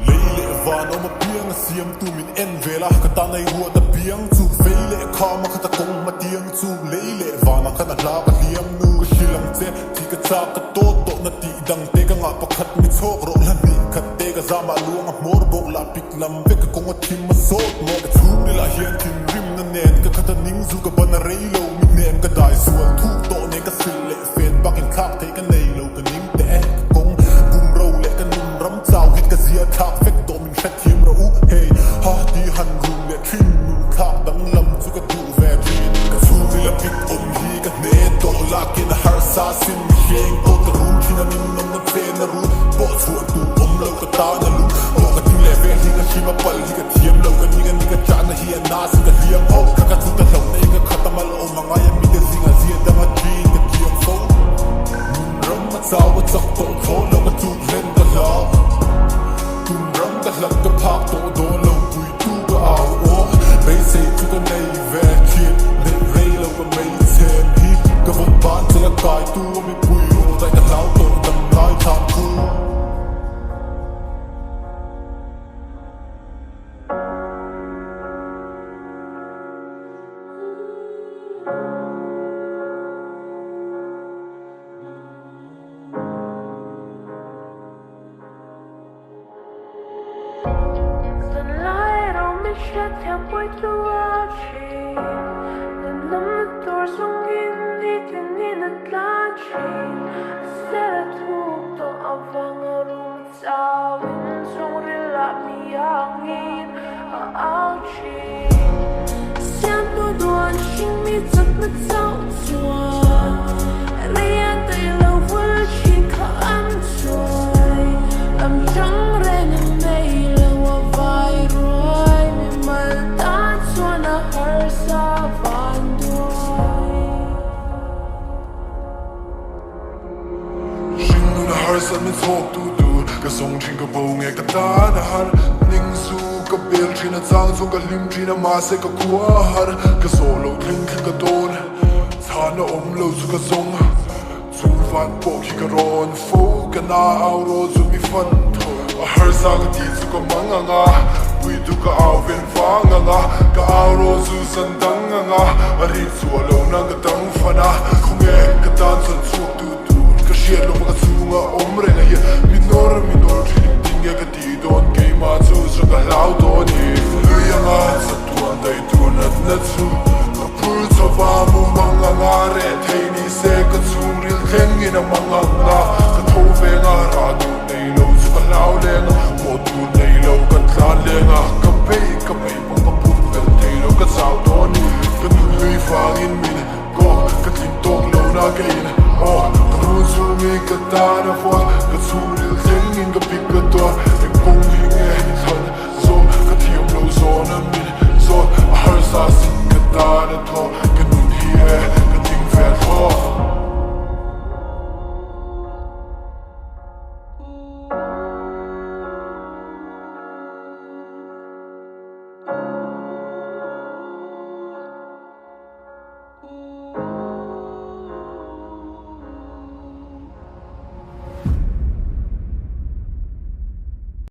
Lele van om op piang siam tu min en vela kata nei hu ta piang tu fele kama kata kong matiang tu lele van kana la ka liam nu shilang te ti ka cha ka to to na ti dang te ka nga pakhat mi chok ro la ni khat te ka zama luang mor bo la pik lam ve ka kong thim ma sot mo ka thu ni la hian tin rim na nen ka kata ning zu ka bana rei lo mi nem ka dai sual thu to ne ka sil le fen bak in khak te ka nei lo ka ning te kong bum ro le ka num ram chau hit ka zia thak fek to min khat thim ro u hey ha ti han rum le thin nun khak dang lam chu ka du ve thin ka thu ni la pik hi ka ne to la ke na har sa sin mi heng to ka rum thina min nom na fe na ru bo chu tu lo ka ta na lu mo ka tin le ve hi ka shi ma pal hi ka thiam lo ka ni ka cha na hi na sin ka hiam ho ka chu ta lo nei ka khatamal o manga ya mi ka zinga zia da ma tri ka kiam fo nun ram ma chaw wa chak to kho lo ka chu len ka la nun ram ka hlak ka phak to do lo pui tu ka au o bei se chu ka nei ve chi le rei lo ka mai sem hi ka von ban cha kai tu mi pui ro dai ka lau to dam lai tham tu Shed theo quay tua chi Nên nắm mất đôi sông in đi thì nhìn đất lá chi Sẽ là thuộc tổ áo vàng ở rung sao Bên sông rì lạc mi áng in ở áo chi Xem đôi đoàn sinh mi giấc mất dạo chùa Rây an tay lâu với chi khá ăn trôi Làm trắng rê nên mây lâu ở vai rồi Malta suana har sa van doi Shin nu na har sa mi thok tu tu ka song chin ka bo nge ka ta na har ning su ka bel chin na chang chu ka lim chin na ma se ka kwa har ka solo thing ka don tha na lo chu ka song chu van po ki ka ron fo ka na au ro chu mi fan tho a har sa ka ti chu ka manga nga Pui tu ka au ven fanga nga Ka au ro su san tanga nga Ari chua lo na ka tang fana Kung e ka tan san chuak tu tu Ka shiat lo ma ka chu nga om re nga hiya Minor chiling ting e ka ti don Kay ma chu sa ka lau do ni Luya nga sa tuan day tunat na chu Ka pul sa pa mu mga nga re Thay ni se ka chung ril teng ina mga nga Ka to ve nga ra tu nay lo chu ka lau le nga Mo tu nay lo ka tlan le nga Ka pay pang ka pun vel thay lo ka sao do ni Ka nu lui fang in min Go ka tin tok lo na ka in Oh, ka run su mi ka ta na fo Ka chung